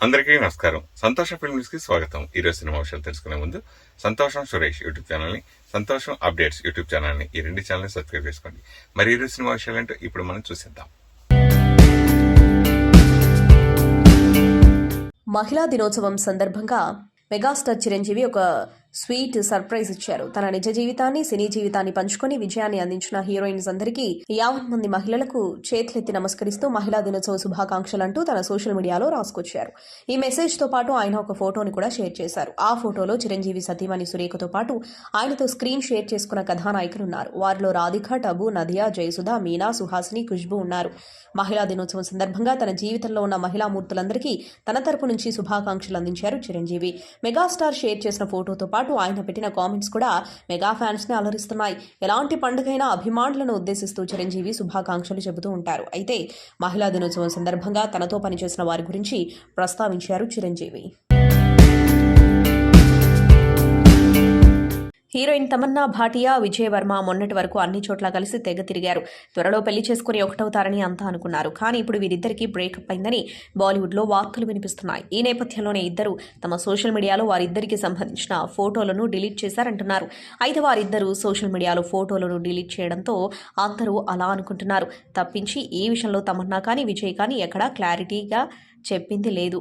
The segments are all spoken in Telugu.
అందరికీ నమస్కారం. సంతోష ఫిల్మ్ న్యూస్ కి స్వాగతం. ఈరోజు సినిమా విషయాలు తెలుసుకునే ముందు సంతోషం సురేష్ యూట్యూబ్ ఛానల్ ని, సంతోషం అప్డేట్స్ యూట్యూబ్ ఛానల్ ని, ఈ రెండు ఛానల్ ని సబ్స్క్రైబ్ చేసుకోండి. మరి ఈరోజు సినిమా విషయాలు ఏంటో ఇప్పుడు మనం చూసేద్దాం. మహిళా దినోత్సవం సందర్భంగా మెగాస్టార్ చిరంజీవి ఒక స్వీట్ సర్ప్రైజ్ ఇచ్చారు. తన నిజ జీవితాన్ని, సినీ జీవితాన్ని పంచుకొని విజయాన్ని అందించిన హీరోయిన్స్ అందరికీ 50 మంది మహిళలకు చేతులెత్తి నమస్కరిస్తూ మహిళా దినోత్సవ శుభాకాంక్షలు అంటూ తన సోషల్ మీడియాలో రాసుకొచ్చారు. ఈ మెసేజ్ తో పాటు ఆయన ఒక ఫోటోని కూడా షేర్ చేశారు. ఆ ఫోటోలో చిరంజీవి సతీమణి సురేఖతో పాటు ఆయనతో స్క్రీన్ షేర్ చేసుకున్న కథానాయకులు ఉన్నారు. వారిలో రాధిక, టబు, నదియా, జయసుధ, మీనా, సుహాసిని, ఖుష్బు ఉన్నారు. మహిళా దినోత్సవం సందర్భంగా తన జీవితంలో ఉన్న మహిళా మూర్తులందరికీ తన తరపు నుంచి శుభాకాంక్షలు అందించారు చిరంజీవి. మెగాస్టార్ షేర్ చేసిన ఫోటోతో పాటు ఆయన పెట్టిన కామెంట్స్ కూడా మెగా ఫ్యాన్స్ ని అలరిస్తున్నాయి. ఎలాంటి పండుగైనా అభిమానులను ఉద్దేశిస్తూ చిరంజీవి శుభాకాంక్షలు చెబుతూ ఉంటారు. అయితే మహిళా దినోత్సవం సందర్భంగా తనతో పనిచేసిన వారి గురించి ప్రస్తావించారు చిరంజీవి. హీరోయిన్ తమన్నా భాటియా, విజయ్ వర్మ మొన్నటి వరకు అన్ని చోట్ల కలిసి తెగ తిరిగారు. త్వరలో పెళ్లి చేసుకుని ఒకటవుతారని అంతా అనుకున్నారు. కానీ ఇప్పుడు వీరిద్దరికీ బ్రేకప్ అయిందని బాలీవుడ్లో వార్తలు వినిపిస్తున్నాయి. ఈ నేపథ్యంలోనే ఇద్దరు తమ సోషల్ మీడియాలో వారిద్దరికి సంబంధించిన ఫోటోలను డిలీట్ చేశారంటున్నారు. అయితే వారిద్దరూ సోషల్ మీడియాలో ఫోటోలను డిలీట్ చేయడంతో అందరూ అలా అనుకుంటున్నారు తప్పించి ఈ విషయంలో తమన్నా కానీ విజయ్ కానీ ఎక్కడా క్లారిటీగా చెప్పింది లేదు.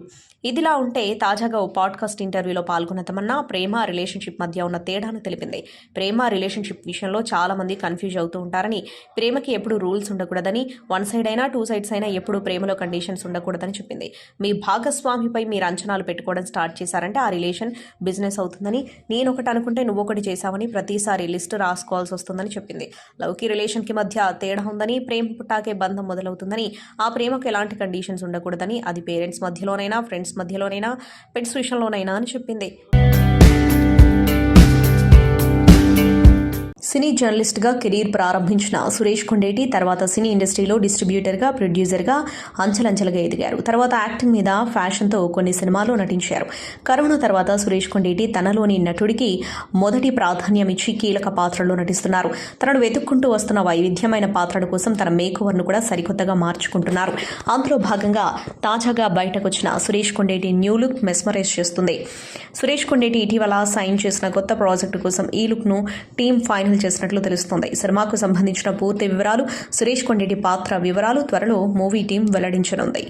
ఇదిలా ఉంటే తాజాగా ఓ పాడ్కాస్ట్ ఇంటర్వ్యూలో పాల్గొన్న తమన్నా ప్రేమ రిలేషన్షిప్ మధ్య ఉన్న తేడాను తెలిపింది. ప్రేమ రిలేషన్షిప్ విషయంలో చాలా మంది కన్ఫ్యూజ్ అవుతూ ఉంటారని, ప్రేమకి ఎప్పుడు రూల్స్ ఉండకూడదని, వన్ సైడ్ అయినా టూ సైడ్స్ అయినా ఎప్పుడు ప్రేమలో కండిషన్స్ ఉండకూడదని చెప్పింది. మీ భాగస్వామిపై మీరు అంచనాలు పెట్టుకోవడం స్టార్ట్ చేశారంటే ఆ రిలేషన్ బిజినెస్ అవుతుందని, నేనొకటి అనుకుంటే నువ్వొకటి చేశావని ప్రతిసారి లిస్ట్ రాసుకోవాల్సి వస్తుందని చెప్పింది. లవ్కి రిలేషన్కి మధ్య తేడా ఉందని, ప్రేమ పుట్టాకే బంధం మొదలవుతుందని, ఆ ప్రేమకు ఎలాంటి కండిషన్స్ ఉండకూడదని, అది పేరెంట్స్ మధ్యలోనైనా, ఫ్రెండ్స్ మధ్యలోనైనా, పెట్స్ విషయంలోనైనా అని చెప్పింది. సినీ జర్నలిస్ట్గా కెరీర్ ప్రారంభించిన సురేష్ కొండేటి తర్వాత సినీ ఇండస్ట్రీలో డిస్ట్రిబ్యూటర్గా, ప్రొడ్యూసర్గా అంచెలంచెలుగా ఎదిగారు. తర్వాత యాక్టింగ్ మీద ఫ్యాషన్తో కొన్ని సినిమాల్లో నటించారు. కరోనా తర్వాత సురేష్ కొండేటి తనలోని నటుడికి మొదటి ప్రాధాన్యం ఇచ్చి కీలక పాత్రల్లో నటిస్తున్నారు. తనను వెతుక్కుంటూ వస్తున్న వైవిధ్యమైన పాత్రల కోసం తన మేకోవర్ను కూడా సరికొత్తగా మార్చుకుంటున్నారు. అందులో భాగంగా తాజాగా బయటకొచ్చిన Suresh Kondeti new look mesmerize చేస్తుంది. సురేష్ కొండేటి ఇటీవల సైన్ చేసిన కొత్త ప్రాజెక్టు కోసం ఈ లుక్ను టీమ్ ఫైనల్ చేసినట్లు తెలుస్తోంది. సినిమాకు సంబంధించిన పూర్తి వివరాలు, సురేష్ కొండేటి పాత్ర వివరాలు త్వరలో మూవీ టీం వెల్లడించనుంది.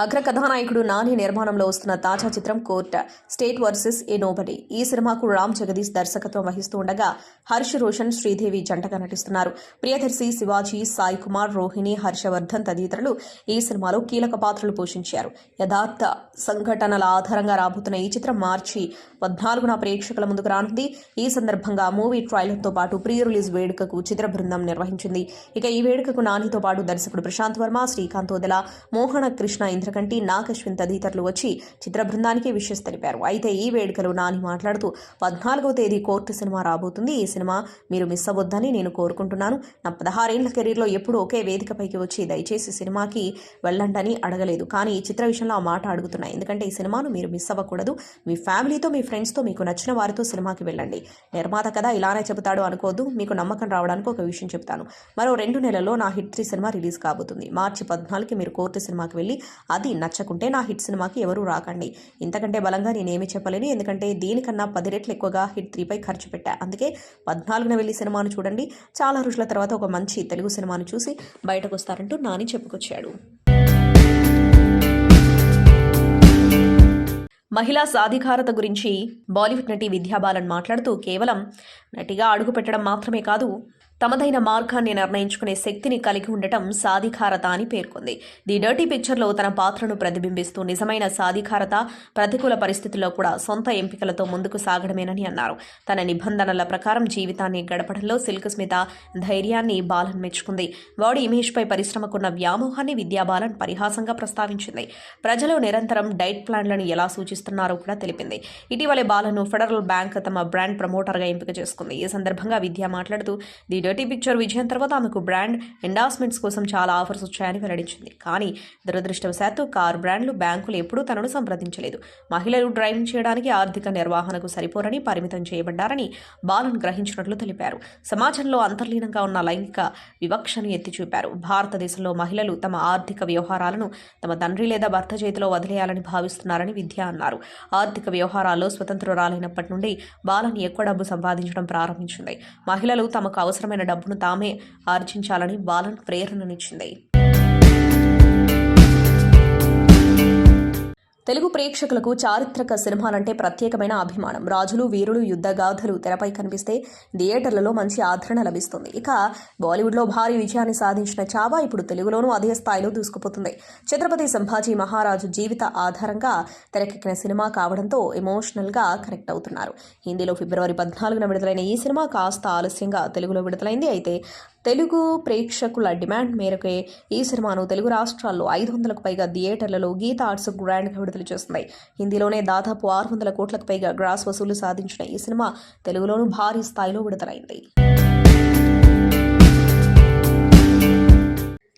అగ్ర కథానాయకుడు నాని నిర్మాణంలో వస్తున్న తాజా చిత్రం కోర్ట్ స్టేట్ వర్సెస్ ఏ నోబడీ. ఈ సినిమాకు రామ్ జగదీష్ దర్శకత్వం వహిస్తూ ఉండగా హర్ష్ రోషన్, శ్రీదేవి జంటగా నటిస్తున్నారు. ప్రియదర్శి, శివాజీ, సాయి కుమార్, రోహిణి, హర్షవర్ధన్ తదితరులు ఈ సినిమాలో కీలక పాత్రలు పోషించారు. యథార్థ సంఘటనల ఆధారంగా రాబోతున్న ఈ చిత్రం మార్చి 14న ప్రేక్షకుల ముందుకు రానుంది. ఈ సందర్భంగా మూవీ ట్రైలర్తో పాటు ప్రీ రిలీజ్ వేడుకకు చిత్ర బృందం నిర్వహించింది. ఇక ఈ వేడుకకు నానితో పాటు దర్శకుడు ప్రశాంత్ వర్మ, శ్రీకాంత్ ఓదెల, మోహన కృష్ణ, ఇంద్రకంటి, నాగశ్విన్ తదితరులు వచ్చి చిత్ర బృందానికి విషెస్ తెలిపారు. అయితే ఈ వేడుకలో నాని మాట్లాడుతూ 14వ తేదీ కోర్టు సినిమా రాబోతుంది. ఈ సినిమా మీరు మిస్ అవ్వొద్దని నేను కోరుకుంటున్నాను. నా 16 ఏళ్ల కెరీర్లో ఎప్పుడూ ఒకే వేదికపైకి వచ్చి దయచేసి సినిమాకి వెళ్ళండని అడగలేదు. కానీ ఈ చిత్ర విషయంలో ఆ మాట అడుగుతున్నా. ఎందుకంటే ఈ సినిమాను మీరు మిస్ అవ్వకూడదు. మీ ఫ్యామిలీతో, మీ ఫ్రెండ్స్తో, మీకు నచ్చిన వారితో సినిమాకి వెళ్ళండి. నిర్మాత కదా ఇలానే చెబుతాడు అనుకోవద్దు. మీకు నమ్మకం రావడానికి ఒక విషయం చెప్తాను. మరో 2 నెలల్లో నా హిట్ 3 సినిమా రిలీజ్ కాబోతుంది. మార్చి 14కి మీరు కోర్టు సినిమాకి వెళ్ళి అది నచ్చకుంటే నా హిట్ సినిమాకి ఎవరూ రాకండి. ఇంతకంటే బలంగా నేనేమీ చెప్పలేను. ఎందుకంటే దీనికన్నా 10 రెట్లు ఎక్కువగా హిట్ 3పై ఖర్చు పెట్టా. అందుకే 14న వెళ్ళి సినిమాను చూడండి. చాలా రోజుల తర్వాత ఒక మంచి తెలుగు సినిమాను చూసి బయటకు వస్తారంటూ నాని చెప్పుకొచ్చాడు. మహిళా సాధికారత గురించి బాలీవుడ్ నటి విద్యా బాలన్ మాట్లాడుతూ కేవలం నటిగా అడుగు పెట్టడం మాత్రమే కాదు, తమదైన మార్గాన్ని నిర్ణయించుకునే శక్తిని కలిగి ఉండటం సాధికారత అని పేర్కొంది. ది డర్టీ పిక్చర్లో తన పాత్రను ప్రతిబింబిస్తూ నిజమైన సాధికారత ప్రతికూల పరిస్థితుల్లో కూడా సొంత ఎంపికలతో ముందుకు సాగడమేనని అన్నారు. తన నిబంధనల ప్రకారం జీవితాన్ని గడపడంలో సిల్క్ స్మిత ధైర్యాన్ని బాలన్ మెచ్చుకుంది. బాడీ ఇమేజ్పై పరిశ్రమకున్న వ్యామోహాన్ని విద్యా బాలన్ పరిహాసంగా ప్రస్తావించింది. ప్రజలు నిరంతరం డైట్ ప్లాన్లను ఎలా సూచిస్తున్నారో కూడా తెలిపింది. ఇటీవలే బాలన్ను ఫెడరల్ బ్యాంక్ తమ బ్రాండ్ ప్రమోటర్గా ఎంపిక చేసుకుంది. ఈ సందర్భంగా విద్య మాట్లాడుతూ ది డర్టీ పిక్చర్ విజయం తర్వాత ఆమెకు బ్రాండ్ ఎండార్స్మెంట్స్ కోసం చాలా ఆఫర్స్ వచ్చాయని వెల్లడించింది. కానీ దురదృష్టవశాత్తు కారు బ్రాండ్లు, బ్యాంకులు ఎప్పుడూ తనను సంప్రదించలేదు. మహిళలు డ్రైవింగ్ చేయడానికి ఆర్థిక నిర్వహణకు సరిపోరని, పరిమితం చేయబడ్డారని బాలన్ గ్రహించినట్లు తెలిపారు. సమాజంలో అంతర్లీనంగా ఉన్న లైంగిక వివక్షను ఎత్తి చూపారు. భారతదేశంలో మహిళలు తమ ఆర్థిక వ్యవహారాలను తమ తండ్రి లేదా భర్త చేతిలో వదిలేయాలని భావిస్తున్నారని విద్య అన్నారు. ఆర్థిక వ్యవహారాల్లో స్వతంత్రురాలైనప్పటి నుండి బాలన్ ఎక్కువ డబ్బు సంపాదించడం ప్రారంభించింది. మహిళలు తమకు అవసరమైన డబ్బును తామే ఆర్జించాలని బాలన్ ప్రేరణనిచ్చింది. తెలుగు ప్రేక్షకులకు చారిత్రక సినిమాలంటే ప్రత్యేకమైన అభిమానం. రాజులు, వీరులు, యుద్ధగాథలు తెరపై కనిపిస్తే థియేటర్లలో మంచి ఆదరణ లభిస్తుంది. ఇక బాలీవుడ్లో భారీ విజయాన్ని సాధించిన చావా ఇప్పుడు తెలుగులోనూ అదే స్థాయిలో దూసుకుపోతుంది. ఛత్రపతి సంభాజీ మహారాజు జీవిత ఆధారంగా తెరకెక్కిన సినిమా కావడంతో ఎమోషనల్గా కనెక్ట్ అవుతున్నారు. హిందీలో ఫిబ్రవరి 14న విడుదలైన ఈ సినిమా కాస్త ఆలస్యంగా తెలుగులో విడుదలైంది. అయితే తెలుగు ప్రేక్షకుల డిమాండ్ మేరకే ఈ సినిమాను తెలుగు రాష్ట్రాల్లో 500కు పైగా థియేటర్లలో గీత ఆర్ట్స్ గ్రాండ్గా విడుదల చేస్తుంది. హిందీలోనే దాదాపు 600 కోట్లకు పైగా గ్రాస్ వసూలు సాధించిన ఈ సినిమా తెలుగులోనూ భారీ స్థాయిలో విడుదలైంది.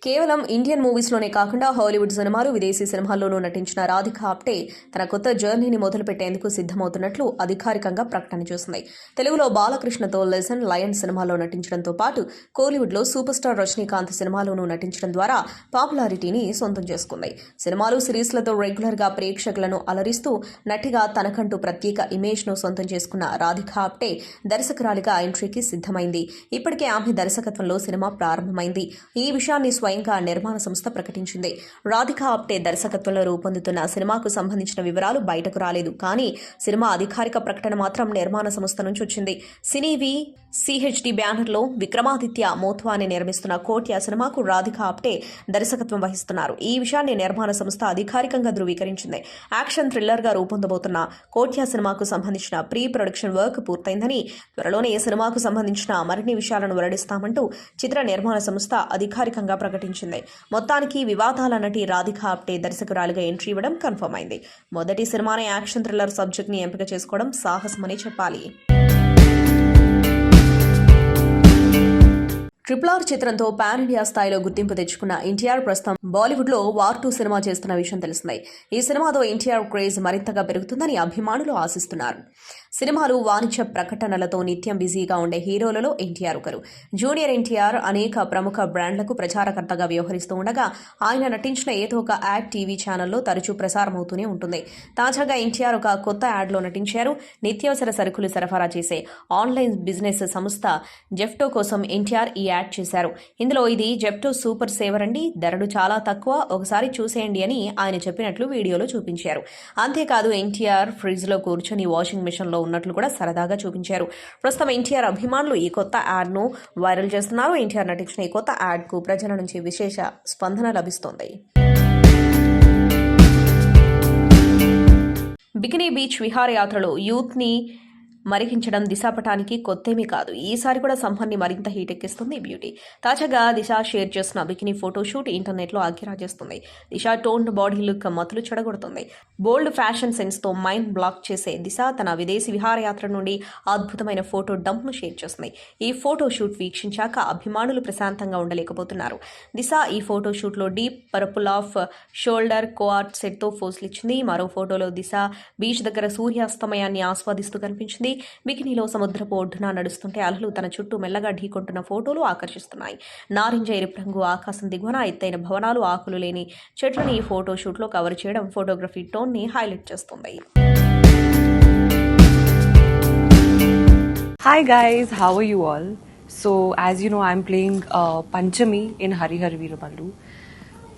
కేవలం ఇండియన్ మూవీస్లోనే కాకుండా హాలీవుడ్ సినిమాలు, విదేశీ సినిమాల్లోనూ నటించిన రాధికా ఆప్టే తన కొత్త జర్నీని మొదలుపెట్టేందుకు సిద్ధమవుతున్నట్లు అధికారికంగా ప్రకటన చేసింది. తెలుగులో బాలకృష్ణతో లెజెండ్, లయన్ సినిమాలో నటించడంతో పాటు కోలీవుడ్లో సూపర్ స్టార్ రజనీకాంత్ సినిమాలోనూ నటించడం ద్వారా పాపులారిటీని సొంతం చేసుకుంది. సినిమాలు, సిరీస్లతో రెగ్యులర్గా ప్రేక్షకులను అలరిస్తూ నటిగా తనకంటూ ప్రత్యేక ఇమేజ్ను సొంతం చేసుకున్న రాధికా ఆప్టే దర్శకురాలిగా ఎంట్రీకి సిద్ధమైంది. ఇప్పటికే ఆమె దర్శకత్వంలో సినిమా ప్రారంభమైంది. ఈ విషయాన్ని స్వయంగా నిర్మాణ సంస్థ ప్రకటించింది. రాధికా ఆప్టే దర్శకత్వంలో రూపొందుతున్న సినిమాకు సంబంధించిన వివరాలు బయటకు రాలేదు. కానీ సినిమా అధికారిక ప్రకటన మాత్రం నిర్మాణ సంస్థ నుంచి వచ్చింది. సినీవి సిహెచ్డి బ్యానర్లో విక్రమాదిత్య మోత్వాని నిర్మిస్తున్న కోట్యా సినిమాకు రాధికా ఆప్టే దర్శకత్వం వహిస్తున్నారు. ఈ విషయాన్ని నిర్మాణ సంస్థ అధికారికంగా ధృవీకరించింది. యాక్షన్ థ్రిల్లర్గా రూపొందబోతున్న కోట్యా సినిమాకు సంబంధించిన ప్రీ ప్రొడక్షన్ వర్క్ పూర్తయిందని, త్వరలోనే ఈ సినిమాకు సంబంధించిన మరిన్ని విషయాలను వెల్లడిస్తామంటూ చిత్ర నిర్మాణ సంస్థ అధికారికంగా ప్రకటించింది. మొత్తానికి వివాదాల నటి రాధికా ఆప్టే దర్శకురాలిగా ఎంట్రీ ఇవ్వడం కన్ఫర్మ్ అయింది. మొదటి సినిమానే యాక్షన్ థ్రిల్లర్ సబ్జెక్ట్ని ఎంపిక చేసుకోవడం సాహసమని చెప్పాలి. RRR చిత్రంతో పాన్ ఇండియా స్థాయిలో గుర్తింపు తెచ్చుకున్న ఎన్టీఆర్ ప్రస్తుతం బాలీవుడ్లో వార్ 2 సినిమా చేస్తున్న విషయం తెలిసిందే. ఈ సినిమాతో ఎన్టీఆర్ క్రేజ్ మరింతగా పెరుగుతుందని అభిమానులు ఆశిస్తున్నారు. సినిమాలు, వాణిజ్య ప్రకటనలతో నిత్యం బిజీగా ఉండే హీరోలలో ఎన్టీఆర్ ఒకరు. జూనియర్ ఎన్టీఆర్ అనేక ప్రముఖ బ్రాండ్లకు ప్రచారకర్తగా వ్యవహరిస్తూ ఉండగా ఆయన నటించిన ఏదో ఒక యాడ్ టీవీ ఛానల్లో తరచూ ప్రసారమవుతూనే ఉంటుంది. తాజాగా ఎన్టీఆర్ ఒక కొత్త యాడ్లో నటించారు. నిత్యావసర సరుకులు సరఫరా చేసే ఆన్లైన్ బిజినెస్ సంస్థ జెఫ్టో కోసం ఎన్టీఆర్ ఈ యాడ్ చేశారు. ఇందులో ఇది జెప్టో సూపర్ సేవర్ అండి, ధరలు చాలా తక్కువ, ఒకసారి చూసేయండి అని ఆయన చెప్పినట్లు వీడియోలో చూపించారు. అంతేకాదు ఎన్టీఆర్ ఫ్రిడ్జ్ లో కూర్చొని వాషింగ్ మిషన్ లో ఉన్నట్లు కూడా సరదాగా చూపించారు. ప్రస్తుతం ఎన్టీఆర్ అభిమానులు ఈ కొత్త యాడ్ ను వైరల్ చేస్తున్నారు. ఎన్టీఆర్ నటించిన ఈ కొత్త యాడ్ కు ప్రజల నుంచి విశేష స్పందన లభిస్తోంది. బికినీ బీచ్ విహారయాత్రలో యూత్ ని మరిగించడం దిశాపటానికి కొత్తేమీ కాదు. ఈసారి కూడా సంపన్ని మరింత హీట్ ఎక్కిస్తుంది బ్యూటీ. తాజాగా దిశ షేర్ చేసిన బికినీ ఫోటోషూట్ ఇంటర్నెట్లో అగ్గిరాజేస్తుంది. దిశ టోన్డ్ బాడీ లుక్ మతులు చెడగొడుతుంది. బోల్డ్ ఫ్యాషన్ సెన్స్ తో మైండ్ బ్లాక్ చేసే దిశ తన విదేశీ విహారయాత్ర నుండి అద్భుతమైన ఫోటో డంప్ ను షేర్ చేస్తుంది. ఈ ఫోటోషూట్ వీక్షించాక అభిమానులు ప్రశాంతంగా ఉండలేకపోతున్నారు. దిశ ఈ ఫోటోషూట్ లో deep purple off shoulder coord set తో పోజులు ఇచ్చింది. మరో ఫోటోలో దిశ బీచ్ దగ్గర సూర్యాస్తమయాన్ని ఆస్వాదిస్తూ కనిపించింది. బికినీలో సముద్రపు ఒడ్డున నడుస్తుంటే అలలు తన చుట్టూ మెల్లగా ఢీకొంటున్న ఫోటోలు ఆకర్షిస్తున్నాయి. నారింజ ఎరుపు రంగు ఆకాశం దిగువన ఎత్తైన భవనాలు, ఆకులు లేని చెట్లని ఈ ఫోటో షూట్ లో కవర్ చేయడం ఫోటోగ్రఫీ టోన్ ని హైలైట్ చేస్తుంది. Hi guys, how are you all? So as you know, I'm playing Panchami in Harihar Veeramallu.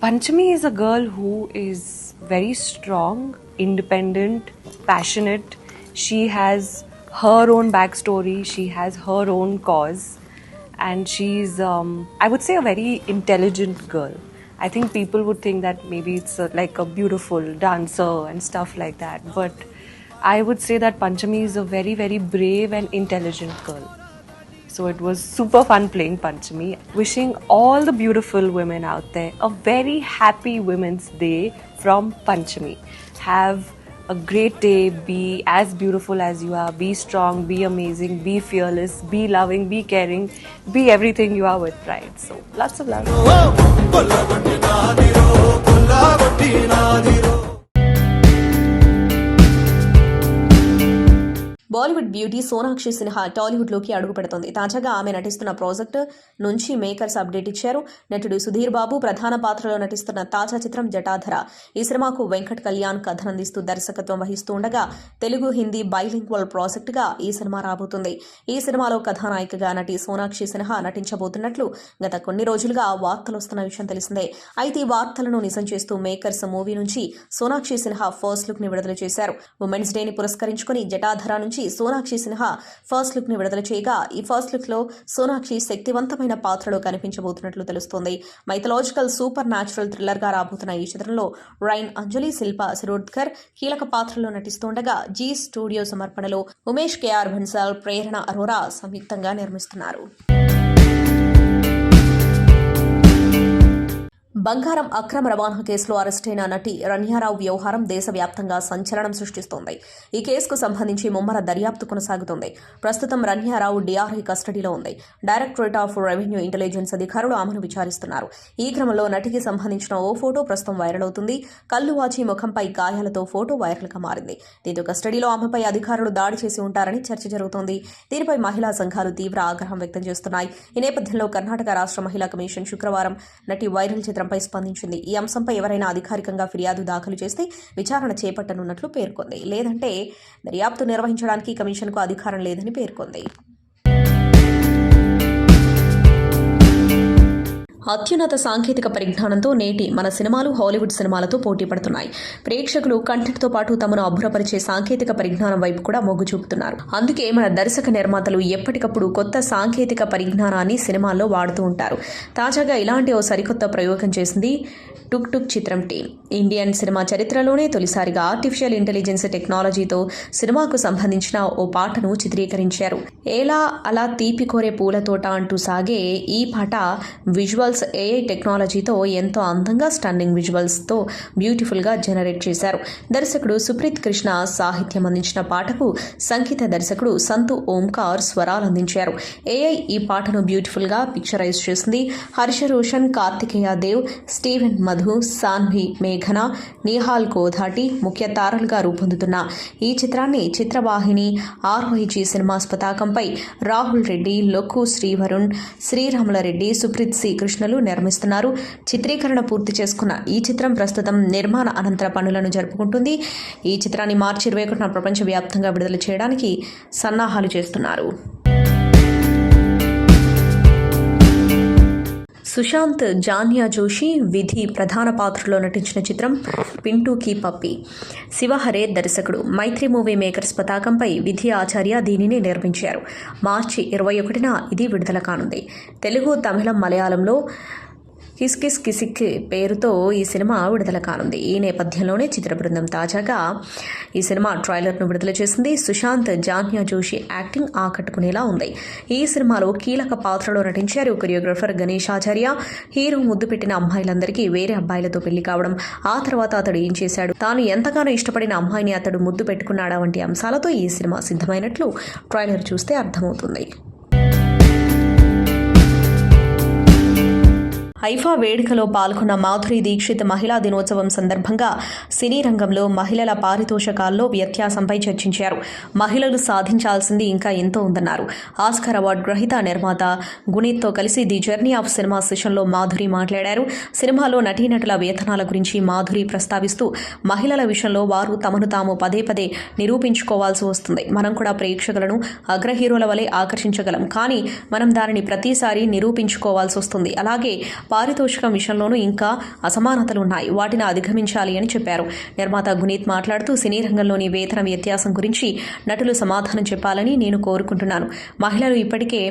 Panchami is a girl who is very strong, independent, passionate. She has her own backstory, she has her own cause, and she's I would say a very intelligent girl. I think people would think that maybe it's like a beautiful dancer and stuff like that, but I would say that Panchami is a very, very brave and intelligent girl. So it was super fun playing Panchami. Wishing all the beautiful women out there a very happy Women's Day from Panchami. Have a great day. Be as beautiful as you are. Be strong, be amazing, be fearless, be loving, be caring, be everything you are with pride. So lots of love. Bollywood beauty Sonakshi Sinha టాలీవుడ్లోకి అడుగు పెడుతోంది. తాజాగా ఆమె నటిస్తున్న ప్రాజెక్టు నుంచి మేకర్స్ అప్డేట్ ఇచ్చారు. నటుడు సుధీర్ బాబు ప్రధాన పాత్రలో నటిస్తున్న తాజా చిత్రం జటాధర. ఈ సినిమాకు వెంకట్ కళ్యాణ్ కథనందిస్తూ దర్శకత్వం వహిస్తూ ఉండగా తెలుగు హిందీ బైలింగ్వల్ ప్రాజెక్టుగా ఈ సినిమా రాబోతుంది. ఈ సినిమాలో కథానాయికగా నటి సోనాక్షి సిన్హా నటించబోతున్నట్లు గత కొన్ని రోజులుగా వార్తలు వస్తున్న విషయం తెలిసిందే. అయితే ఈ వార్తలను నిజం చేస్తూ మేకర్స్ మూవీ నుంచి సోనాక్షి సిన్హా ఫస్ట్ లుక్ ని విడుదల చేశారు. ఉమెన్స్ డేని పురస్కరించుకుని జటాధర నుంచి సోనాక్షి సిన్హా ఫస్ట్ లుక్ ని విడుదల చేయగా ఈ ఫస్ట్ లుక్ లో సోనాక్షి శక్తివంతమైన పాత్రలో కనిపించబోతున్నట్లు తెలుస్తోంది. మైథలాజికల్ సూపర్ న్యాచురల్ థ్రిల్లర్ గా రాబోతున్న ఈ చిత్రంలో రైన్ అంజలి, శిల్పా శిరోడ్కర్ కీలక పాత్రలో నటిస్తుండగా జీ స్టూడియో సమర్పణలో ఉమేష్ కేఆర్ బన్సాల్, ప్రేరణ అరోరా సంయుక్తంగా నిర్మిస్తున్నారు. బంగారం అక్రమ రవాణా కేసులో అరెస్టైన నటి రన్యారావు వ్యవహారం దేశవ్యాప్తంగా సంచలనం సృష్టిస్తోంది. ఈ కేసుకు సంబంధించి ముమ్మర దర్యాప్తు కొనసాగుతోంది. ప్రస్తుతం రన్యారావు డీఆర్ఐ కస్టడీలో ఉంది. డైరెక్టరేట్ ఆఫ్ రెవెన్యూ ఇంటెలిజెన్స్ అధికారులు ఆమెను విచారిస్తున్నారు. ఈ క్రమంలో నటికి సంబంధించిన ఓ ఫోటో ప్రస్తుతం వైరల్ అవుతుంది. కళ్లు వాచి ముఖంపై గాయాలతో ఫోటో వైరల్ గా మారింది. దీంతో కస్టడీలో ఆమెపై అధికారులు దాడి చేసి ఉంటారని చర్చ జరుగుతోంది. దీనిపై మహిళా సంఘాలు తీవ్ర ఆగ్రహం వ్యక్తం చేస్తున్నాయి. ఈ నేపథ్యంలో కర్ణాటక రాష్ట్ర మహిళా కమిషన్ శుక్రవారం నటి వైరల్ చిత్రంపై స్పందించింది. ఈ అంశంపై ఎవరైనా అధికారికంగా ఫిర్యాదు దాఖలు చేస్తే విచారణ చేపట్టనున్నట్లు పేర్కొంది. లేదంటే దర్యాప్తు నిర్వహించడానికి కమిషన్కు అధికారం లేదని పేర్కొంది. అత్యున్నత సాంకేతిక పరిజ్ఞానంతో నేటి మన సినిమాలు హాలీవుడ్ సినిమాలతో పోటీ పడుతున్నాయి. ప్రేక్షకులు కంటెంట్తో పాటు తమను అబ్బురపరిచే సాంకేతిక పరిజ్ఞానం వైపు కూడా మొగ్గు చూపుతున్నారు. అందుకే మన దర్శక నిర్మాతలు ఎప్పటికప్పుడు కొత్త సాంకేతిక పరిజ్ఞానాన్ని సినిమాల్లో వాడుతూ ఉంటారు. తాజాగా ఇలాంటి ఓ సరికొత్త ప్రయోగం చేసింది టుక్ టుక్ చిత్రం టీం. ఇండియన్ సినిమా చరిత్రలోనే తొలిసారిగా ఆర్టిఫిషియల్ ఇంటెలిజెన్స్ టెక్నాలజీతో సినిమాకు సంబంధించిన ఓ పాటను చిత్రీకరించారు. ఏలా అలా తీపి కోరే పూల తోట అంటూ సాగే ఈ పాట విజువల్స్ ఏఐ టెక్నాలజీతో ఎంతో అందంగా స్టన్నింగ్ విజువల్స్తో బ్యూటిఫుల్గా జనరేట్ చేశారు. దర్శకుడు సుప్రీత్ కృష్ణ సాహిత్యం అందించిన పాటకు సంగీత దర్శకుడు సంతు ఓంకార్ స్వరాలందించారు. ఏఐ ఈ పాటను బ్యూటిఫుల్గా పిక్చరైజ్ చేసింది. హర్ష రోషన్, కార్తికేయ దేవ్, స్టీవెన్ మధు, సాన్వి మేఘన, నిహాల్ కోధాటి ముఖ్య తారలుగా రూపొందుతున్న ఈ చిత్రాన్ని చిత్రవాహిని ఆర్వైజీ సినిమాస్ పతాకంపై రాహుల్ రెడ్డి, లొక్కు శ్రీవరుణ్, శ్రీరాములరెడ్డి, సుప్రీత్ సి కృష్ణలు నిర్మిస్తున్నారు. చిత్రీకరణ పూర్తి చేసుకున్న ఈ చిత్రం ప్రస్తుతం నిర్మాణ అనంతర పనులను జరుపుకుంటుంది. ఈ చిత్రాన్ని మార్చి 21న ప్రపంచవ్యాప్తంగా విడుదల చేయడానికి సన్నాహాలు చేస్తున్నారు. సుశాంత్, జాన్యా జోషి, విధి ప్రధాన పాత్రలో నటించిన చిత్రం పింటూ కీ పప్పి. శివహరే దర్శకుడు. మైత్రి మూవీ మేకర్స్ పతాకంపై విధి ఆచార్య దీనిని నిర్మించారు. మార్చి 21న ఇది విడుదల కానుంది. తెలుగు, తమిళం, మలయాళంలో కిస్ కిస్ కిసిక్ పేరుతో ఈ సినిమా విడుదల కానుంది. ఈ నేపథ్యంలోనే చిత్ర బృందం తాజాగా ఈ సినిమా ట్రైలర్ను విడుదల చేసింది. సుశాంత్, జాన్యా జోషి యాక్టింగ్ ఆకట్టుకునేలా ఉంది. ఈ సినిమాలో కీలక పాత్రలో నటించారు కొరియోగ్రాఫర్ గణేష్ ఆచార్య. హీరో ముద్దు పెట్టిన అమ్మాయిలందరికీ వేరే అబ్బాయిలతో పెళ్లి కావడం, ఆ తర్వాత అతడు ఏం చేశాడు, తాను ఎంతగానో ఇష్టపడిన అమ్మాయిని అతడు ముద్దు పెట్టుకున్నాడా వంటి అంశాలతో ఈ సినిమా సిద్ధమైనట్లు ట్రైలర్ చూస్తే అర్థమవుతుంది. ఐఫా వేడుకలో పాల్గొన్న మాధురి దీక్షిత్ మహిళా దినోత్సవం సందర్భంగా సినీ రంగంలో మహిళల పారితోషకాల్లో వ్యత్యాసంపై చర్చించారు. మహిళలు సాధించాల్సింది ఇంకా ఎంతో ఉందన్నారు. ఆస్కార్ అవార్డు గ్రహీత నిర్మాత గునీత్తో కలిసి ది జర్నీ ఆఫ్ సినిమా సెషన్లో మాధురి మాట్లాడారు. సినిమాలో నటీనటుల వేతనాల గురించి మాధురి ప్రస్తావిస్తూ మహిళల విషయంలో వారు తమను తాము పదే పదే నిరూపించుకోవాల్సి వస్తుంది. మనం కూడా ప్రేక్షకులను అగ్ర హీరోల వలె ఆకర్షించగలం, కానీ మనం దానిని ప్రతిసారి నిరూపించుకోవాల్సి వస్తుంది. అలాగే పారితోషికం విషయంలోనూ ఇంకా అసమానతలు ఉన్నాయి, వాటిని అధిగమించాలి అని చెప్పారు. నిర్మాత గునీత్ మాట్లాడుతూ సినీ రంగంలోని వేతన వ్యత్యాసం గురించి నటులు సమాధానం చెప్పాలని నేను కోరుకుంటున్నాను. మహిళలు ఇప్పటికే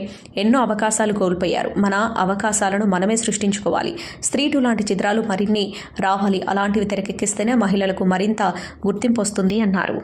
ఎన్నో అవకాశాలు కోల్పోయారు. మన అవకాశాలను మనమే సృష్టించుకోవాలి. స్త్రీ 2 లాంటి చిత్రాలు మరిన్ని రావాలి. అలాంటివి తెరకెక్కిస్తేనే మహిళలకు మరింత గుర్తింపు వస్తుంది అన్నారు.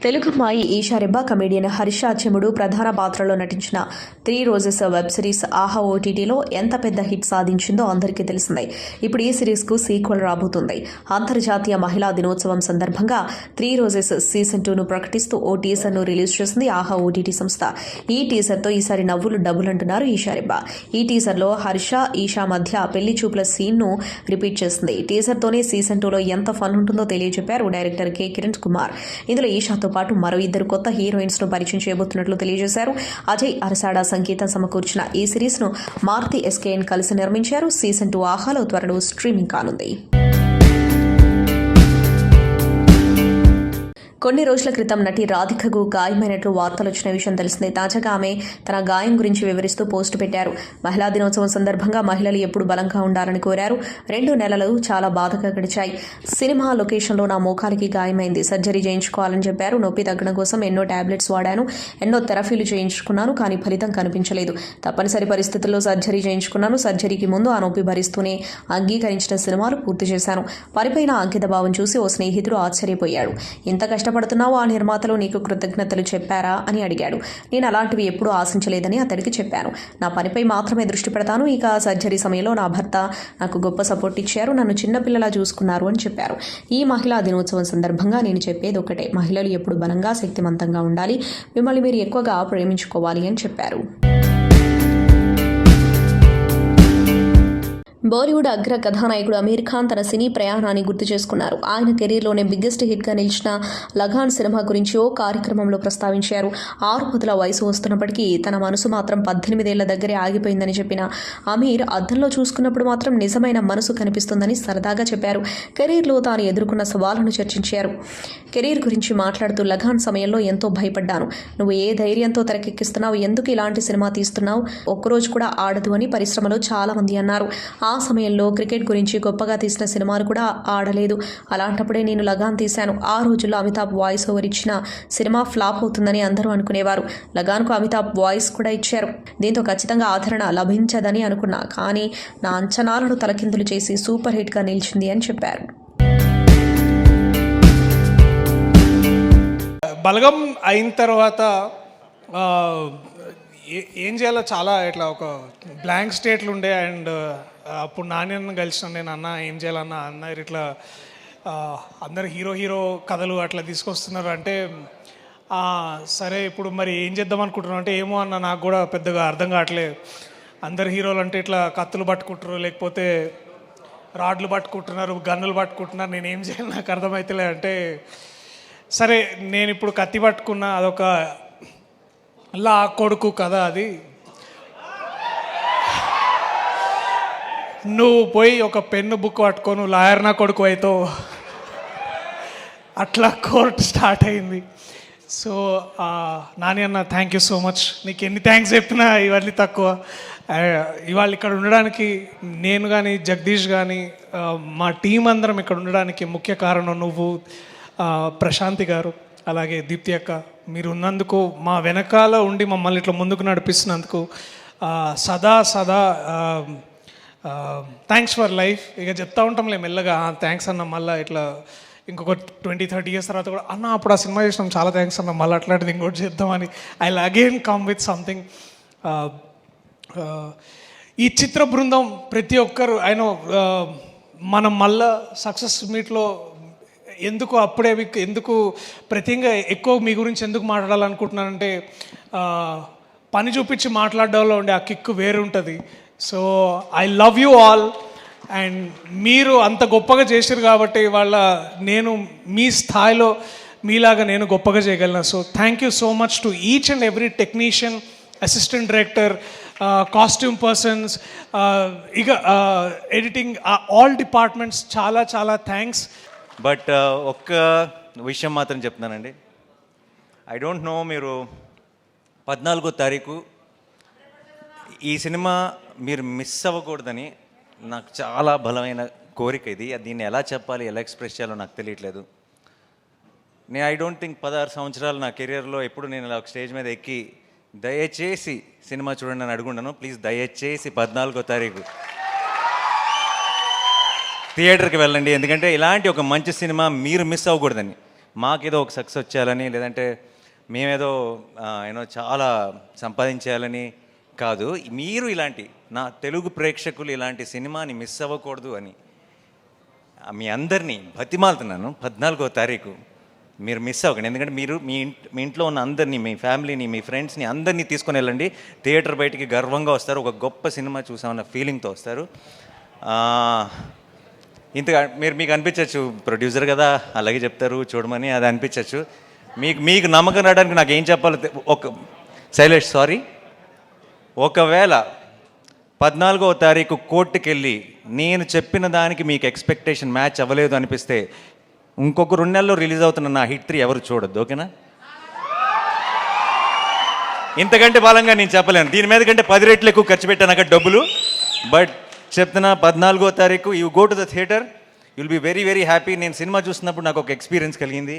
తెలుగు అమ్మాయి ఈషారెబ్బ కమెడియన్ హర్ష చెముడు ప్రధాన పాత్రలో నటించిన 3 రోజెస్ వెబ్ సిరీస్ ఆహా ఓటీటీలో ఎంత పెద్ద హిట్ సాధించిందో అందరికీ తెలిసిందే. ఇప్పుడు ఈ సిరీస్కు సీక్వెల్ రాబోతుంది. అంతర్జాతీయ మహిళా దినోత్సవం సందర్భంగా 3 రోజెస్ సీజన్ 2ను ప్రకటిస్తూ ఓ టీజర్ను రిలీజ్ చేసింది ఆహా ఓటీటీ సంస్థ. ఈ టీజర్తో ఈసారి నవ్వులు డబుల్ అంటున్నారు ఈషారెబ్బ. ఈ టీజర్లో హర్ష ఈషా మధ్య పెళ్లి చూపుల సీన్ను రిపీట్ చేసింది. టీజర్తోనే సీజన్ 2లో ఎంత ఫన్ ఉంటుందో తెలియజెప్పారు డైరెక్టర్ కె కిరణ్ కుమార్. ఇందులో ఈషాతో పాటు మరో 2 కొత్త హీరోయిన్స్ ను పరిచయం చేయబోతున్నట్లు తెలియజేశారు. అజయ్ అరసాడ సంగీతం సమకూర్చిన ఈ సిరీస్ ను మార్తి ఎస్కేఎన్ కలిసి నిర్మించారు. సీజన్ 2 ఆహాలో త్వరలో స్ట్రీమింగ్ కానుంది. కొన్ని రోజుల క్రితం నటి రాధికకు గాయమైనట్లు వార్తలు వచ్చిన విషయం తెలిసిందే. తాజాగా ఆమె తన గాయం గురించి వివరిస్తూ పోస్టు పెట్టారు. మహిళా దినోత్సవం సందర్భంగా మహిళలు ఎప్పుడు బలంగా ఉండాలని కోరారు. 2 నెలలు చాలా బాధగా గడిచాయి. సినిమా లొకేషన్లో నా మోకాలికి గాయమైంది. సర్జరీ చేయించుకోవాలని చెప్పారు. నొప్పి తగ్గడం కోసం ఎన్నో టాబ్లెట్స్ వాడాను, ఎన్నో థెరపీలు చేయించుకున్నాను, కానీ ఫలితం కనిపించలేదు. తప్పనిసరి పరిస్థితుల్లో సర్జరీ చేయించుకున్నాను. సర్జరీకి ముందు ఆ నొప్పి భరిస్తూనే అంగీకరించిన సినిమాలు పూర్తి చేశాను. పనిపైన అంకిత భావం చూసి ఓ స్నేహితుడు ఆశ్చర్యపోయాడు. ఇంత కష్టపడుతున్నావు, ఆ నిర్మాతలు నీకు కృతజ్ఞతలు చెప్పారా అని అడిగాడు. నేను అలాంటివి ఎప్పుడూ ఆశించలేదని అతడికి చెప్పాను. నా పనిపై మాత్రమే దృష్టి పెడతాను. ఇక సర్జరీ సమయంలో నా భర్త నాకు గొప్ప సపోర్ట్ ఇచ్చారు, నన్ను చిన్నపిల్లలా చూసుకున్నారు అని చెప్పారు. ఈ మహిళా దినోత్సవం సందర్భంగా నేను చెప్పేది ఒకటే, మహిళలు ఎప్పుడు బలంగా శక్తివంతంగా ఉండాలి, మిమ్మల్ని మీరు ఎక్కువగా ప్రేమించుకోవాలి అని చెప్పారు. బాలీవుడ్ అగ్ర కథానాయకుడు అమీర్ ఖాన్ తన సినీ ప్రయాణాన్ని గుర్తు చేసుకున్నారు. ఆయన కెరీర్లోనే బిగ్గెస్ట్ హిట్గా నిలిచిన లగాన్ సినిమా గురించి ఓ కార్యక్రమంలో ప్రస్తావించారు. 6 పదుల వయసు వస్తున్నప్పటికీ తన మనసు మాత్రం 18 ఏళ్ల దగ్గరే ఆగిపోయిందని చెప్పిన అమీర్ అద్దంలో చూసుకున్నప్పుడు మాత్రం నిజమైన మనసు కనిపిస్తుందని సరదాగా చెప్పారు. కెరీర్లో తాను ఎదుర్కొన్న సవాళ్లను చర్చించారు. కెరీర్ గురించి మాట్లాడుతూ లగాన్ సమయంలో ఎంతో భయపడ్డాను. నువ్వు ఏ ధైర్యంతో తెరకెక్కిస్తున్నావు, ఎందుకు ఇలాంటి సినిమా తీస్తున్నావు, ఒక్కరోజు కూడా ఆడదు అని పరిశ్రమలో చాలా మంది అన్నారు. ఆ సమయంలో క్రికెట్ గురించి గొప్పగా తీసిన సినిమాలు కూడా ఆడలేదు. అలాంటప్పుడే నేను లగాన్ తీశాను. ఆ రోజుల్లో అమితాబ్ వాయిస్ ఓవర్ ఇచ్చిన సినిమా ఫ్లాప్ అవుతుందని అందరూ అనుకునేవారు. లగాన్కు అమితాబ్ వాయిస్ కూడా ఇచ్చారు. దీంతో ఖచ్చితంగా ఆదరణ లభించదని అనుకున్నా, కానీ నా అంచనాలను తలకిందులు చేసి సూపర్ హిట్గా నిలిచింది అని చెప్పారు. బలగం అయిన తర్వాత ఏం చేయాలో చాలా ఇట్లా ఒక బ్లాంక్ స్టేట్లు ఉండే. అండ్ అప్పుడు నాణ్యను కలిసిన నేను అన్న ఏం చేయాలన్నా అన్నారు ఇట్లా అందరు హీరో కథలు అట్లా తీసుకొస్తున్నారు అంటే సరే ఇప్పుడు మరి ఏం చేద్దాం అనుకుంటున్నాను అంటే ఏమో అన్న నాకు కూడా పెద్దగా అర్థం కావట్లేదు. అందరు హీరోలు అంటే ఇట్లా కత్తులు పట్టుకుంటారు, లేకపోతే రాడ్లు పట్టుకుంటున్నారు, గన్నులు పట్టుకుంటున్నారు, నేను ఏం చేయాలి నాకు అర్థమవుతలే అంటే సరే నేను ఇప్పుడు కత్తి పట్టుకున్నా, అదొక లా కొడుకు కథ. అది నువ్వు పోయి ఒక పెన్ను బుక్ పట్టుకొని లాయర్ నా కొడుకు అవుతావు, అట్లా కోర్టు స్టార్ట్ అయింది. సో నాని అన్న థ్యాంక్ యూ సో మచ్. నీకు ఎన్ని థ్యాంక్స్ చెప్పినా ఇవన్నీ తక్కువ. ఇవాళ ఇక్కడ ఉండడానికి నేను కానీ జగదీష్ కానీ మా టీం అందరం ఇక్కడ ఉండడానికి ముఖ్య కారణం నువ్వు, ప్రశాంతి గారు, అలాగే దీప్తి అక్క. మీరు ఉన్నందుకు, మా వెనకాల ఉండి మమ్మల్ని ఇట్లా ముందుకు నడిపిస్తున్నందుకు సదా థ్యాంక్స్ ఫర్ లైఫ్. ఇక చెప్తా ఉంటాంలే మెల్లగా థ్యాంక్స్ అన్న, మళ్ళీ ఇట్లా ఇంకొక 20-30 years తర్వాత కూడా అన్న అప్పుడు ఆ సినిమా చేసినాం చాలా థ్యాంక్స్ అన్న, మళ్ళీ అట్లాంటిది ఇంకోటి చేద్దామని I will again come with something. ఈ చిత్ర బృందం ప్రతి ఒక్కరు ఆయన మనం మళ్ళా సక్సెస్ మీట్లో ఎందుకు అప్పుడే ఎందుకు ప్రతిగా ఎక్కువ మీ గురించి ఎందుకు మాట్లాడాలనుకుంటున్నానంటే పని చూపించి మాట్లాడడంలో ఉండే ఆ కిక్కు వేరు ఉంటుంది. So I love you all. And మీరు అంత గొప్పగా చేశారు కాబట్టి వాళ్ళ నేను మీ స్థాయిలో మీలాగా నేను గొప్పగా చేయగలను. So thank you so much to each and every technician, assistant director, costume persons, ఇక ఎడిటింగ్, ఆల్ డిపార్ట్మెంట్స్ చాలా చాలా థ్యాంక్స్. బట్ ఒక్క విషయం మాత్రం చెప్తున్నానండి. ఐ డోంట్ నో, మీరు 14వ తారీఖు ఈ సినిమా మీరు మిస్ అవ్వకూడదని నాకు చాలా బలమైన కోరిక. ఇది దీన్ని ఎలా చెప్పాలి, ఎలా ఎక్స్ప్రెస్ చేయాలో నాకు తెలియట్లేదు. నేను ఐ డోంట్ థింక్ 16 సంవత్సరాలు నా కెరియర్లో ఎప్పుడు నేను ఇలా ఒక స్టేజ్ మీద ఎక్కి దయచేసి సినిమా చూడండి అని అడుగుండను. ప్లీజ్ దయచేసి 14వ తారీఖు థియేటర్కి వెళ్ళండి. ఎందుకంటే ఇలాంటి ఒక మంచి సినిమా మీరు మిస్ అవ్వకూడదని. మాకేదో ఒక సక్సెస్ వచ్చేయాలని, లేదంటే మేమేదో చాలా సంపాదించేయాలని కాదు. మీరు ఇలాంటి నా తెలుగు ప్రేక్షకులు ఇలాంటి సినిమాని మిస్ అవ్వకూడదు అని మీ అందరినీ బతిమాలుతున్నాను. 14వ తారీఖు మీరు మిస్ అవ్వకండి. ఎందుకంటే మీరు మీ ఇంట్లో ఉన్న అందరినీ, మీ ఫ్యామిలీని, మీ ఫ్రెండ్స్ని అందరినీ తీసుకొని వెళ్ళండి. థియేటర్ బయటికి గర్వంగా వస్తారు, ఒక గొప్ప సినిమా చూసామన్న ఫీలింగ్తో వస్తారు. ఇంతగా మీకు అనిపించవచ్చు ప్రొడ్యూసర్ కదా అలాగే చెప్తారు చూడమని, అది అనిపించవచ్చు. మీకు నమ్మకం రావడానికి నాకు ఏం చెప్పాలో శైలేష్ సారీ, ఒకవేళ 14వ తారీఖు కోర్టుకి వెళ్ళి నేను చెప్పిన దానికి మీకు ఎక్స్పెక్టేషన్ మ్యాచ్ అవ్వలేదు అనిపిస్తే ఇంకొక 2 నెలల్లో రిలీజ్ అవుతున్న నా హిట్ 3 ఎవరు చూడొద్దు, ఓకేనా? ఇంతకంటే బలంగా నేను చెప్పలేను. దీని మీద కంటే 10 రెట్లు ఎక్కువ ఖర్చు పెట్టాను అక్కడ డబ్బులు. బట్ చెప్తున్నా 14వ తారీఖు you go to the theatre, you'll be very very happy. నేను సినిమా చూస్తున్నప్పుడు నాకు ఒక ఎక్స్పీరియన్స్ కలిగింది.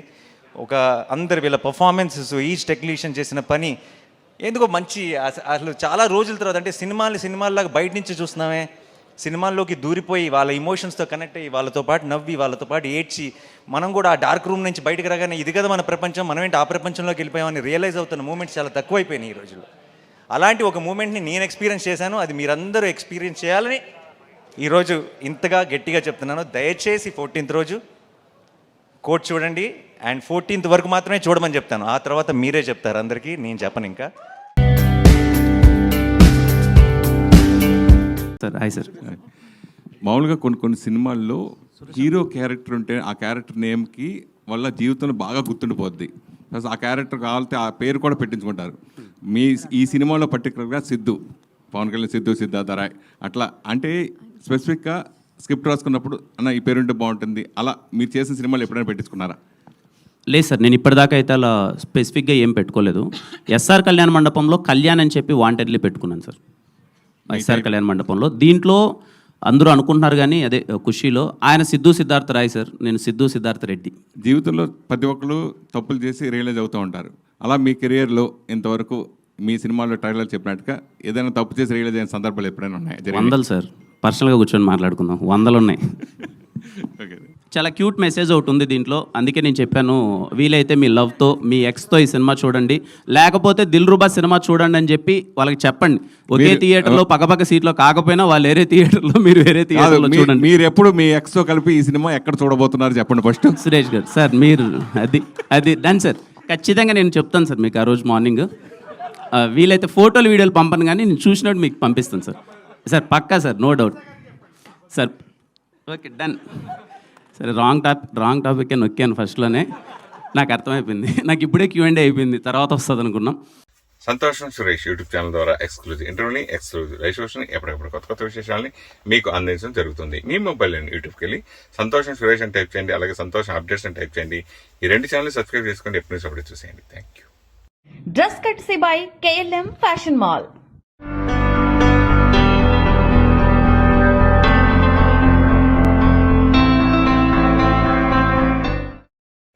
అందరు వీళ్ళ పర్ఫార్మెన్సెస్, ఈచ్ టెక్నీషియన్ చేసిన పని ఎందుకో మంచి, అసలు చాలా రోజుల తర్వాత అంటే సినిమాల్లాగా బయట నుంచి చూస్తున్నామే, సినిమాల్లోకి దూరిపోయి వాళ్ళ ఇమోషన్స్తో కనెక్ట్ అయ్యి వాళ్ళతో పాటు నవ్వి వాళ్ళతో పాటు ఏడ్చి మనం కూడా ఆ డార్క్ రూమ్ నుంచి బయటకు రాగానే ఇది కదా మన ప్రపంచం, మనం ఏంటి ఆ ప్రపంచంలోకి వెళ్ళిపోయామని రియలైజ్ అవుతున్న మూమెంట్స్ చాలా తక్కువైపోయినాయి ఈ రోజుల్లో. అలాంటి ఒక మూమెంట్ని నేను ఎక్స్పీరియన్స్ చేశాను, అది మీరందరూ ఎక్స్పీరియన్స్ చేయాలని ఈరోజు ఇంతగా గట్టిగా చెప్తున్నాను. దయచేసి 14th రోజు కోర్ట్ చూడండి, అండ్ 14th వరకు మాత్రమే చూడమని చెప్తాను. ఆ తర్వాత మీరే చెప్తారు అందరికీ, నేను చెప్పను ఇంకా. Sir hi sir. మామూలుగా కొన్ని సినిమాల్లో హీరో క్యారెక్టర్ ఉంటే ఆ క్యారెక్టర్ నేమ్కి వాళ్ళ జీవితంలో బాగా గుర్తుండిపోద్ది. ప్లస్ ఆ క్యారెక్టర్ కావాలంటే ఆ పేరు కూడా పెట్టించుకుంటారు. ఈ సినిమాలో పర్టికులర్గా సిద్ధు, పవన్ కళ్యాణ్ సిద్ధార్థ రాయ్ అట్లా అంటే స్పెసిఫిక్గా స్క్రిప్ట్ రాసుకున్నప్పుడు అన్న ఈ పేరు ఉంటే బాగుంటుంది, అలా మీరు చేసిన సినిమాలు ఎప్పుడైనా పెట్టించుకున్నారా? లేదు సార్, నేను ఇప్పటిదాకా అయితే అలా స్పెసిఫిక్గా ఏం పెట్టుకోలేదు. ఎస్ఆర్ కళ్యాణ మండపంలో కళ్యాణ్ అని చెప్పి వాంటెడ్లీ పెట్టుకున్నాను సార్, ఎస్ఆర్ కళ్యాణ మండపంలో. దీంట్లో అందరూ అనుకుంటున్నారు కానీ అదే ఖుషీలో ఆయన సిద్ధార్థ రాయ్ సార్, నేను సిద్ధార్థ రెడ్డి. జీవితంలో ప్రతి ఒక్కరు తప్పులు చేసి రియలైజ్ అవుతూ ఉంటారు. అలా మీ కెరియర్లో ఇంతవరకు మీ సినిమాలో ట్రైలర్ చెప్పినట్టుగా ఏదైనా తప్పు చేసి రియలైజ్ అయిన సందర్భాలు ఎప్పుడైనా ఉన్నాయి? 100 సార్, పర్సనల్గా కూర్చొని మాట్లాడుకుందాం, 100 ఉన్నాయి. ఓకే, చాలా క్యూట్ మెసేజ్ ఒకటి ఉంది దీంట్లో, అందుకే నేను చెప్పాను వీలైతే మీ లవ్తో మీ ఎక్స్తో ఈ సినిమా చూడండి, లేకపోతే దిల్రుబా సినిమా చూడండి అని చెప్పి వాళ్ళకి చెప్పండి. ఒకే థియేటర్లో పక్కపక్క సీట్లో కాకపోయినా వాళ్ళు వేరే థియేటర్లో, మీరు వేరే థియేటర్లో చూడండి. మీరు ఎప్పుడు మీ ఎక్స్తో కలిపి ఈ సినిమా ఎక్కడ చూడబోతున్నారు చెప్పండి ఫస్ట్. సురేష్ గారు సార్, మీరు అది డన్ సార్, ఖచ్చితంగా నేను చెప్తాను సార్ మీకు ఆ రోజు మార్నింగ్. వీలైతే ఫోటోలు వీడియోలు పంపను కానీ నేను చూసినట్టు మీకు పంపిస్తాను సార్. సార్ పక్కా sir, no doubt sir. Okay done. సరే, రాంగ్ టాపిక్ అని నొక్కాను ఫస్ట్లోనే, నాకు అర్థమైపోయింది. నాకు ఇప్పుడే Q&A అయిపోయింది, తర్వాత వస్తుంది అనుకున్నాం. సంతోషం సురేష్ యూట్యూబ్ ఛానల్ ద్వారా ఎక్స్క్లూజివ్ ఇంటర్వ్యూని, ఎక్స్క్లూజివ్ లైవ్ షోస్ని, ఎప్పటికప్పుడు కొత్త విశేషాలని మీకు అందించడం జరుగుతుంది. మీ మొబైల్ యూట్యూబ్కి వెళ్ళి సంతోషం సురేష్ అని టైప్ చేయండి, అలాగే సంతోషం అప్డేట్స్ అని టైప్ చేయండి. ఈ 2 ఛానల్ సబ్స్క్రైబ్ చేసుకోండి, ఎప్పుడు అప్పుడు చూసేయండి. Thank you. Dress కట్సీ by KLM fashion mall.